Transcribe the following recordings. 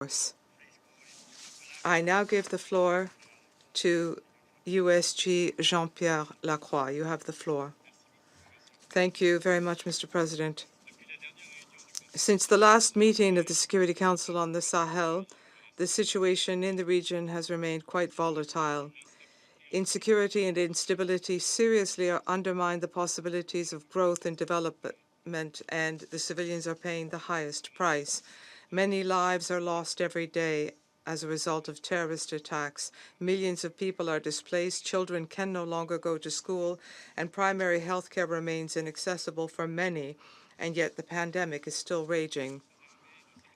Force. I now give the floor to USG Jean-Pierre Lacroix. You have the floor. Thank you very much, Mr. President. Since the last meeting of the Security Council on the Sahel, the situation in the region has remained quite volatile. Insecurity and instability seriously undermine the possibilities of growth and development, and the civilians are paying the highest price. Many lives are lost every day as a result of terrorist attacks. Millions of people are displaced, children can no longer go to school, and primary health care remains inaccessible for many, and yet the pandemic is still raging.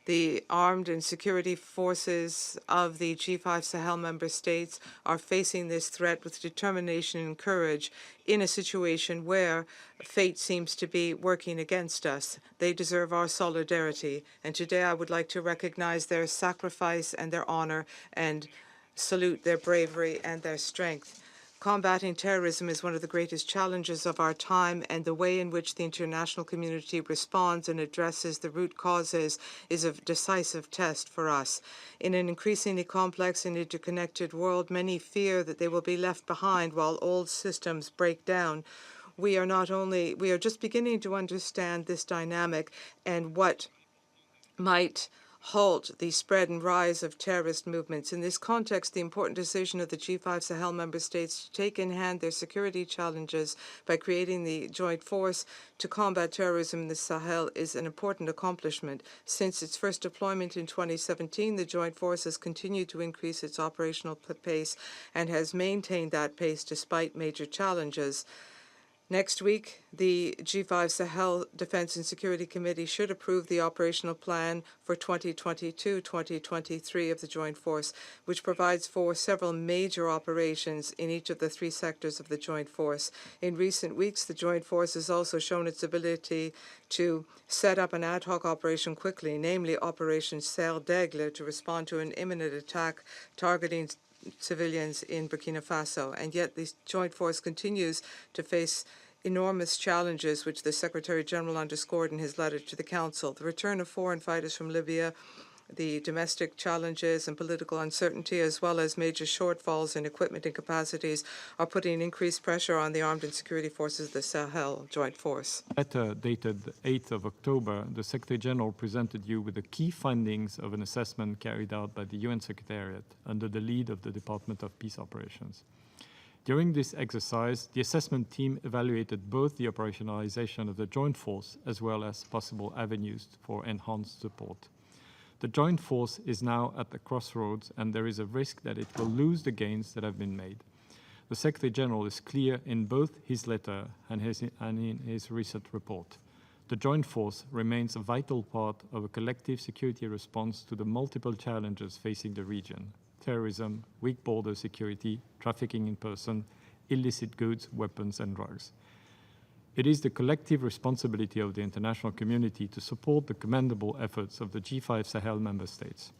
The armed and security forces of the G5-Sahel member states are facing this threat with determination and courage in a situation where fate seems to be working against us. They deserve our solidarity, and today I would like to recognize their sacrifice and their honor and salute their bravery and their strength. Combating terrorism is one of the greatest challenges of our time, and the way in which the international community responds and addresses the root causes is a decisive test for us. In an increasingly complex and interconnected world, many fear that they will be left behind while old systems break down. We are just beginning to understand this dynamic and what might halt the spread and rise of terrorist movements. In this context, the important decision of the G5 Sahel member states to take in hand their security challenges by creating the joint force to combat terrorism in the Sahel is an important accomplishment. Since its first deployment in 2017, the joint force has continued to increase its operational pace and has maintained that pace despite major challenges. Next week, the G5 Sahel Defense and Security Committee should approve the operational plan for 2022-2023 of the Joint Force, which provides for several major operations in each of the three sectors of the Joint Force. In recent weeks, the Joint Force has also shown its ability to set up an ad hoc operation quickly, namely Operation Serre d'Aigle, to respond to an imminent attack targeting civilians in Burkina Faso, and yet the joint force continues to face enormous challenges, which the Secretary General underscored in his letter to the Council. The return of foreign fighters from Libya, the domestic challenges and political uncertainty, as well as major shortfalls in equipment and capacities, are putting increased pressure on the armed and security forces of the Sahel Joint Force. Letter dated 8th of October, the Secretary General presented you with the key findings of an assessment carried out by the UN Secretariat under the lead of the Department of Peace Operations. During this exercise, the assessment team evaluated both the operationalization of the joint force as well as possible avenues for enhanced support. The joint force is now at the crossroads, and there is a risk that it will lose the gains that have been made. The Secretary General is clear in both his letter and in his recent report. The joint force remains a vital part of a collective security response to the multiple challenges facing the region: terrorism, weak border security, trafficking in person, illicit goods, weapons, and drugs. It is the collective responsibility of the international community to support the commendable efforts of the G5 Sahel member states.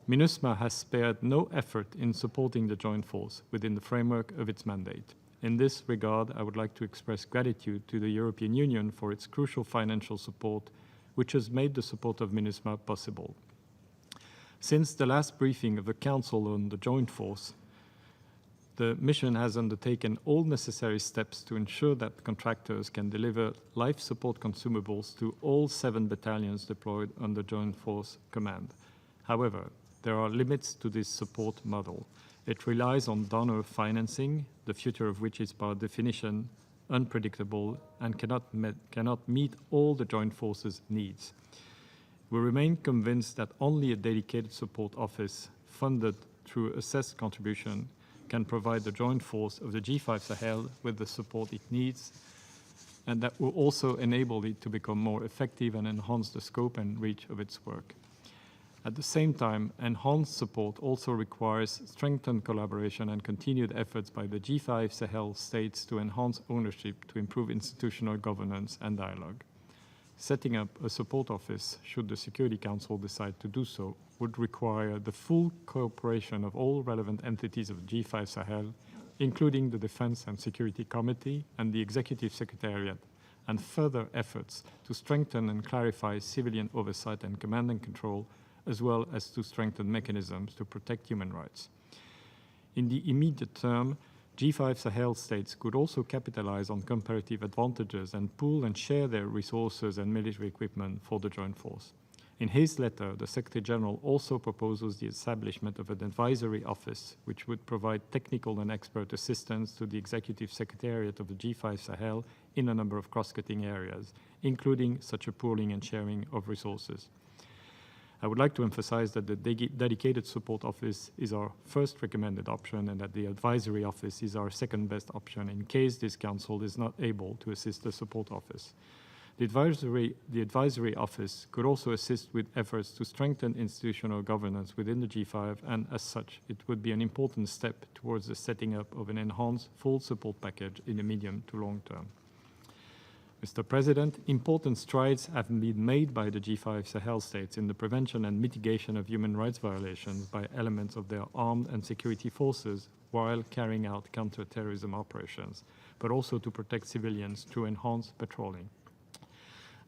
MINUSMA has spared no effort in supporting the joint force within the framework of its mandate. In this regard, I would like to express gratitude to the European Union for its crucial financial support, which has made the support of MINUSMA possible. Since the last briefing of the Council on the joint force, the mission has undertaken all necessary steps to ensure that contractors can deliver life support consumables to all 7 battalions deployed under Joint Force Command. However, there are limits to this support model. It relies on donor financing, the future of which is by definition unpredictable and cannot meet all the Joint Force's needs. We remain convinced that only a dedicated support office funded through assessed contribution can provide the joint force of the G5 Sahel with the support it needs, and that will also enable it to become more effective and enhance the scope and reach of its work. At the same time, enhanced support also requires strengthened collaboration and continued efforts by the G5 Sahel states to enhance ownership, to improve institutional governance and dialogue. Setting up a support office, should the Security Council decide to do so, would require the full cooperation of all relevant entities of G5 Sahel, including the Defense and Security Committee and the Executive Secretariat, and further efforts to strengthen and clarify civilian oversight and command and control as well as to strengthen mechanisms to protect human rights. In the immediate term, G5 Sahel states could also capitalize on comparative advantages and pool and share their resources and military equipment for the joint force. In his letter, the Secretary General also proposes the establishment of an advisory office, which would provide technical and expert assistance to the Executive Secretariat of the G5 Sahel in a number of cross-cutting areas, including such a pooling and sharing of resources. I would like to emphasize that the dedicated support office is our first recommended option and that the advisory office is our second best option in case this council is not able to assist the support office. The advisory office could also assist with efforts to strengthen institutional governance within the G5, and as such, it would be an important step towards the setting up of an enhanced full support package in the medium to long term. Mr. President, important strides have been made by the G5 Sahel states in the prevention and mitigation of human rights violations by elements of their armed and security forces while carrying out counter-terrorism operations, but also to protect civilians through enhanced patrolling.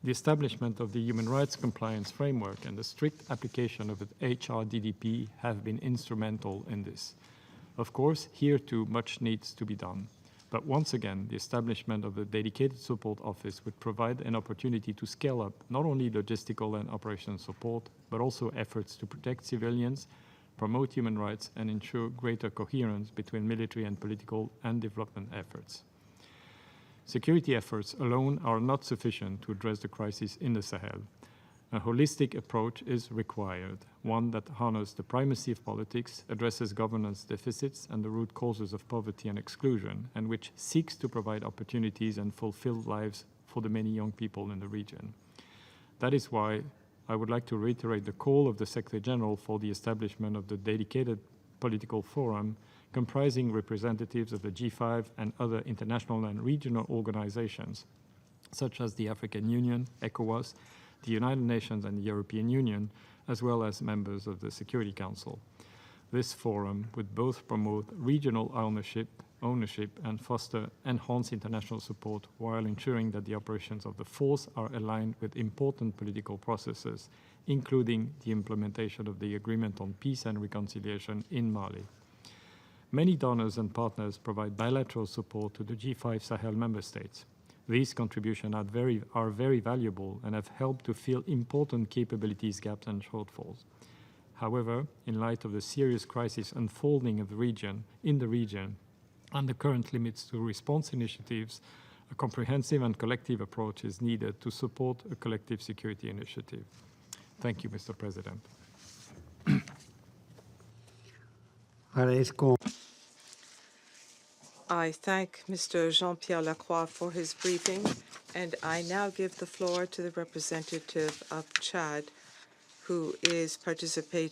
The establishment of the human rights compliance framework and the strict application of the HRDDP have been instrumental in this. Of course, here too much needs to be done. But once again, the establishment of the dedicated support office would provide an opportunity to scale up not only logistical and operational support, but also efforts to protect civilians, promote human rights, and ensure greater coherence between military and political and development efforts. Security efforts alone are not sufficient to address the crisis in the Sahel. A holistic approach is required, one that honors the primacy of politics, addresses governance deficits and the root causes of poverty and exclusion, and which seeks to provide opportunities and fulfill lives for the many young people in the region. That is why I would like to reiterate the call of the Secretary General for the establishment of the dedicated political forum comprising representatives of the G5 and other international and regional organizations, such as the African Union, ECOWAS, the United Nations and the European Union, as well as members of the Security Council. This forum would both promote regional ownership and foster enhanced international support while ensuring that the operations of the force are aligned with important political processes, including the implementation of the Agreement on Peace and Reconciliation in Mali. Many donors and partners provide bilateral support to the G5 Sahel member states. These contributions are very valuable and have helped to fill important capabilities gaps and shortfalls. However, in light of the serious crisis unfolding in the region and the current limits to response initiatives, a comprehensive and collective approach is needed to support a collective security initiative. Thank you, Mr. President. I thank Mr. Jean-Pierre Lacroix for his briefing, and I now give the floor to the representative of Chad, who is participating